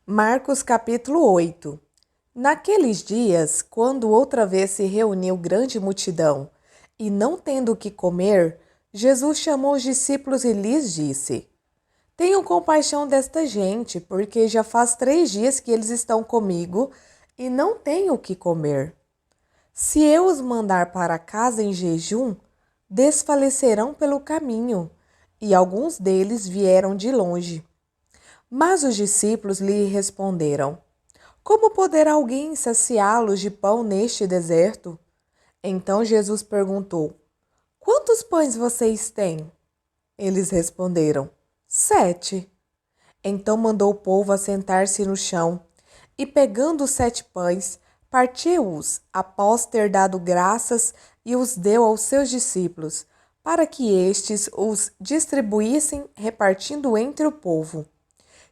Marcos capítulo 8. Naqueles dias, quando outra vez se reuniu grande multidão, e não tendo o que comer, Jesus chamou os discípulos e lhes disse: Tenham compaixão desta gente, porque já faz 3 dias que eles estão comigo e não têm o que comer. Se eu os mandar para casa em jejum, desfalecerão pelo caminho, e alguns deles vieram de longe. Mas os discípulos lhe responderam: Como poderá alguém saciá-los de pão neste deserto? Então Jesus perguntou: Quantos pães vocês têm? Eles responderam: 7. Então mandou o povo assentar-se no chão, e pegando os 7 pães, partiu-os, após ter dado graças, e os deu aos seus discípulos, para que estes os distribuíssem, repartindo entre o povo.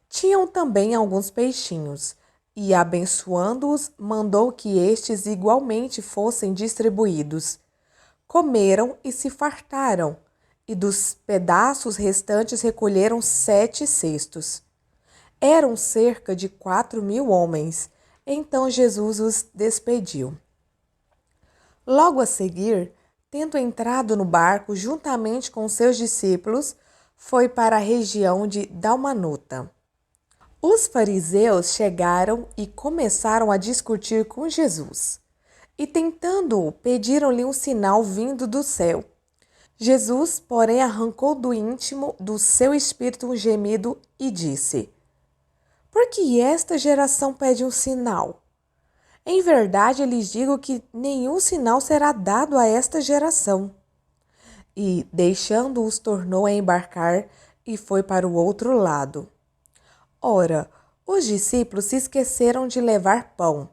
Tinham também alguns peixinhos, e, abençoando-os, mandou que estes igualmente fossem distribuídos. Comeram e se fartaram, e dos pedaços restantes recolheram 7 cestos. Eram cerca de 4.000 homens. Então Jesus os despediu. Logo a seguir, tendo entrado no barco juntamente com seus discípulos, foi para a região de Dalmanuta. Os fariseus chegaram e começaram a discutir com Jesus. E tentando-o, pediram-lhe um sinal vindo do céu. Jesus, porém, arrancou do íntimo do seu espírito um gemido e disse: Por que esta geração pede um sinal? Em verdade, eu lhes digo que nenhum sinal será dado a esta geração. E, deixando-os, tornou a embarcar e foi para o outro lado. Ora, os discípulos se esqueceram de levar pão,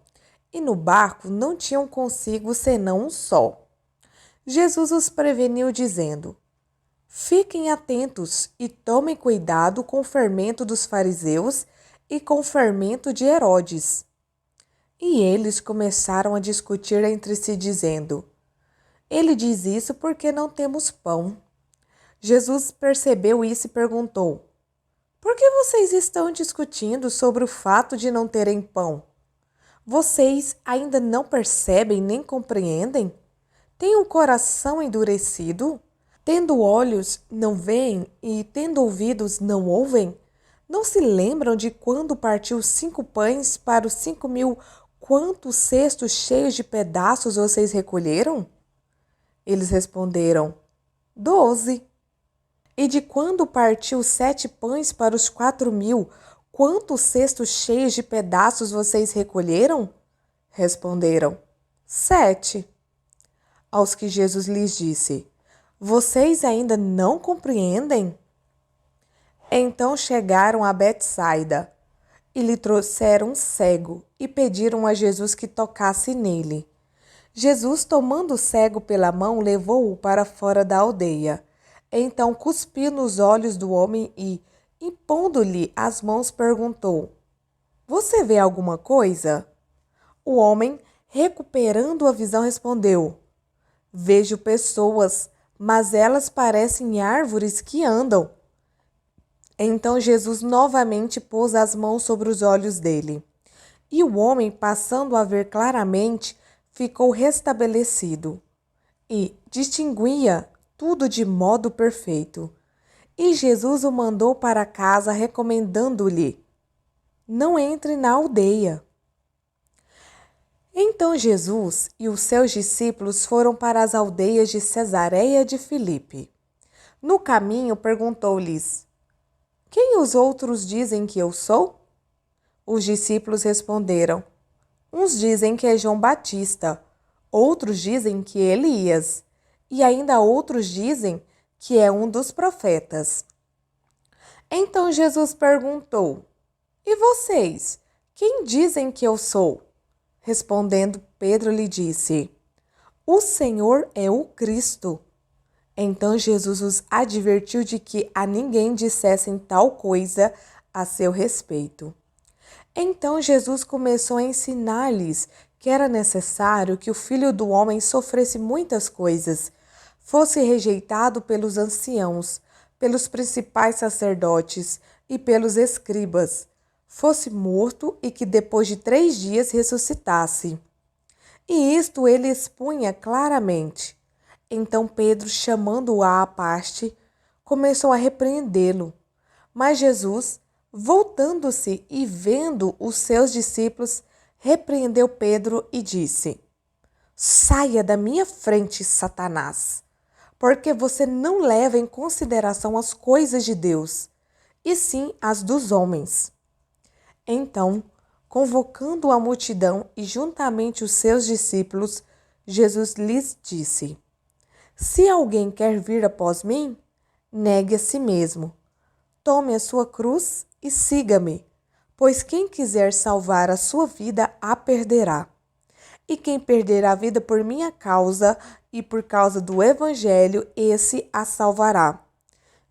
e no barco não tinham consigo senão um só. Jesus os preveniu, dizendo: Fiquem atentos e tomem cuidado com o fermento dos fariseus e com o fermento de Herodes. E eles começaram a discutir entre si, dizendo: Ele diz isso porque não temos pão. Jesus percebeu isso e perguntou: Por que vocês estão discutindo sobre o fato de não terem pão? Vocês ainda não percebem nem compreendem? Têm um coração endurecido? Tendo olhos, não veem, e tendo ouvidos, não ouvem? Não se lembram de quando partiu 5 pães para os 5.000, quantos cestos cheios de pedaços vocês recolheram? Eles responderam: 12. E de quando partiu 7 pães para os 4.000, quantos cestos cheios de pedaços vocês recolheram? Responderam: 7. Aos que Jesus lhes disse: Vocês ainda não compreendem? Então chegaram a Betsaida e lhe trouxeram um cego e pediram a Jesus que tocasse nele. Jesus, tomando o cego pela mão, levou-o para fora da aldeia. Então cuspiu nos olhos do homem e, impondo-lhe as mãos, perguntou: Você vê alguma coisa? O homem, recuperando a visão, respondeu: Vejo pessoas, mas elas parecem árvores que andam. Então Jesus novamente pôs as mãos sobre os olhos dele. E o homem, passando a ver claramente, ficou restabelecido e distinguia tudo de modo perfeito. E Jesus o mandou para casa, recomendando-lhe: Não entre na aldeia. Então Jesus e os seus discípulos foram para as aldeias de Cesareia de Filipe. No caminho perguntou-lhes: Quem os outros dizem que eu sou? Os discípulos responderam: Uns dizem que é João Batista, outros dizem que é Elias, e ainda outros dizem que é um dos profetas. Então Jesus perguntou: E vocês, quem dizem que eu sou? Respondendo, Pedro lhe disse: O Senhor é o Cristo. Então Jesus os advertiu de que a ninguém dissessem tal coisa a seu respeito. Então Jesus começou a ensinar-lhes que era necessário que o Filho do Homem sofresse muitas coisas, fosse rejeitado pelos anciãos, pelos principais sacerdotes e pelos escribas, fosse morto e que depois de 3 dias ressuscitasse. E isto ele expunha claramente. Então Pedro, chamando-o à parte, começou a repreendê-lo. Mas Jesus, voltando-se e vendo os seus discípulos, repreendeu Pedro e disse: Saia da minha frente, Satanás, porque você não leva em consideração as coisas de Deus, e sim as dos homens. Então, convocando a multidão e juntamente os seus discípulos, Jesus lhes disse: Se alguém quer vir após mim, negue a si mesmo. Tome a sua cruz e siga-me, pois quem quiser salvar a sua vida a perderá. E quem perder a vida por minha causa e por causa do Evangelho, esse a salvará.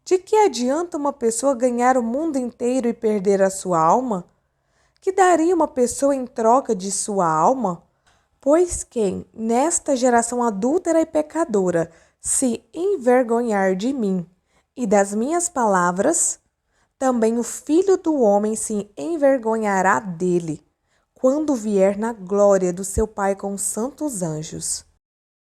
De que adianta uma pessoa ganhar o mundo inteiro e perder a sua alma? Que daria uma pessoa em troca de sua alma? Pois quem, nesta geração adúltera e pecadora, se envergonhar de mim e das minhas palavras, também o Filho do Homem se envergonhará dele, quando vier na glória do seu Pai com os santos anjos.